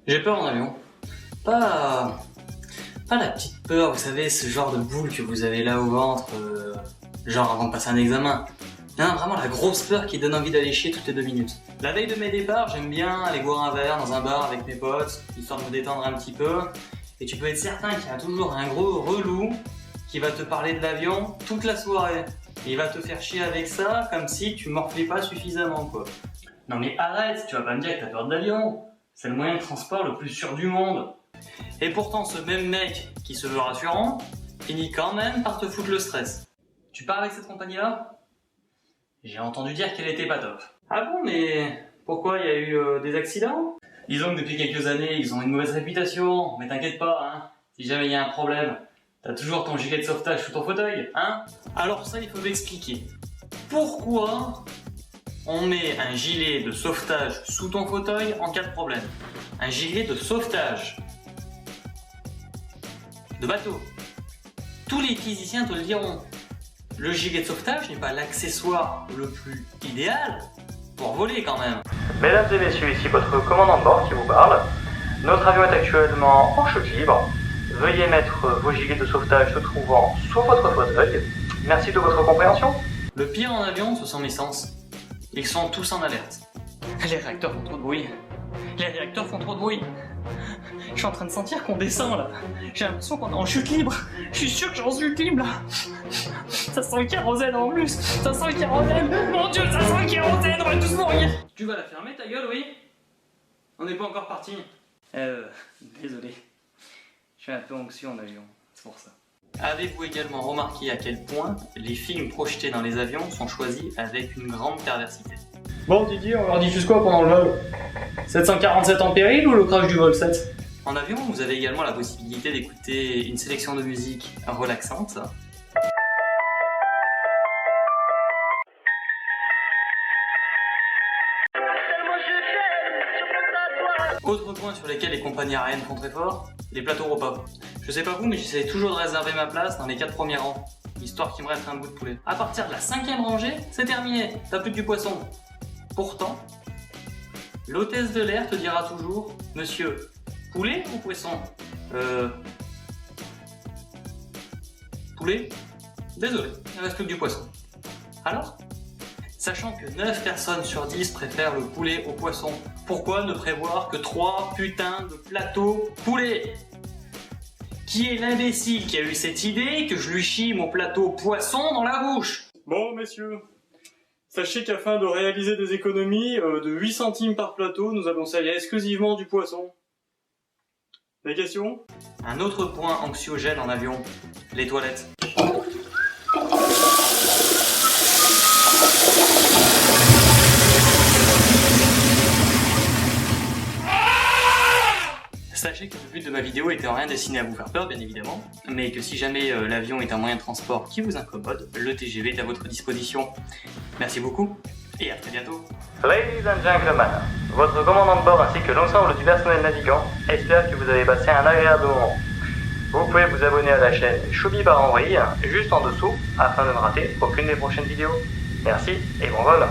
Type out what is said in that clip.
J'ai peur en avion. Pas la petite peur, vous savez, ce genre de boule que vous avez là au ventre, genre avant de passer un examen. Non, vraiment la grosse peur qui donne envie d'aller chier toutes les 2 minutes. La veille de mes départs, j'aime bien aller boire un verre dans un bar avec mes potes, histoire de me détendre un petit peu. Et tu peux être certain qu'il y a toujours un gros relou qui va te parler de l'avion toute la soirée. Et il va te faire chier avec ça comme si tu morflais pas suffisamment, quoi. Non mais arrête, tu vas pas me dire que t'as peur de l'avion. C'est le moyen de transport le plus sûr du monde. Et pourtant, ce même mec qui se veut rassurant finit quand même par te foutre le stress. Tu pars avec cette compagnie-là ? J'ai entendu dire qu'elle était pas top. Ah bon, mais pourquoi il y a eu des accidents ? Disons que depuis quelques années, ils ont une mauvaise réputation, mais t'inquiète pas, hein. Si jamais il y a un problème, t'as toujours ton gilet de sauvetage sous ton fauteuil, hein ? Alors ça, il faut m'expliquer. Pourquoi on met un gilet de sauvetage sous ton fauteuil en cas de problème ? Un gilet de sauvetage de bateau. Tous les physiciens te le diront. Le gilet de sauvetage n'est pas l'accessoire le plus idéal pour voler quand même. Mesdames et messieurs, ici votre commandant de bord qui vous parle. Notre avion est actuellement en chute libre. Veuillez mettre vos gilets de sauvetage se trouvant sous votre fauteuil. Merci de votre compréhension. Le pire en avion, ce sont mes sens. Ils sont tous en alerte. Les réacteurs font trop de bruit. Les réacteurs font trop de bruit. Je suis en train de sentir qu'on descend là. J'ai l'impression qu'on est en chute libre. Je suis sûr que je suis en chute libre là. Ça sent le kérosène en plus. Ça sent le kérosène. Mon Dieu, ça sent le kérosène. On va tous mourir. Tu vas la fermer ta gueule, oui ? On n'est pas encore parti. Désolé. Je suis un peu anxieux en avion. C'est pour ça. Avez-vous également remarqué à quel point les films projetés dans les avions sont choisis avec une grande perversité ? Bon Didier, on leur diffuse quoi pendant le vol ? 747 en péril ou le crash du vol 7 ? En avion, vous avez également la possibilité d'écouter une sélection de musique relaxante. Autre point sur lesquels les compagnies aériennes font très fort, les plateaux repas. Je sais pas vous, mais j'essaie toujours de réserver ma place dans les 4 premiers rangs, histoire qu'il me reste un bout de poulet. À partir de la 5e rangée, c'est terminé, t'as plus que du poisson. Pourtant, l'hôtesse de l'air te dira toujours, monsieur, poulet ou poisson ? Poulet ? Désolé, il ne reste plus que du poisson. Alors ? Sachant que 9 personnes sur 10 préfèrent le poulet au poisson, pourquoi ne prévoir que 3 putains de plateaux poulet ? Qui est l'imbécile qui a eu cette idée que je lui chie mon plateau poisson dans la bouche ? Bon messieurs, sachez qu'afin de réaliser des économies de 8 centimes par plateau, nous allons servir exclusivement du poisson. Des questions ? Un autre point anxiogène en avion, les toilettes. Sachez que le but de ma vidéo était en rien destiné à vous faire peur, bien évidemment, mais que si jamais l'avion est un moyen de transport qui vous incommode, le TGV est à votre disposition. Merci beaucoup, et à très bientôt. Ladies and gentlemen, votre commandant de bord ainsi que l'ensemble du personnel navigant espère que vous avez passé un agréable moment. Vous pouvez vous abonner à la chaîne Choubi par Henri, juste en dessous, afin de ne rater aucune des prochaines vidéos. Merci et bon vol.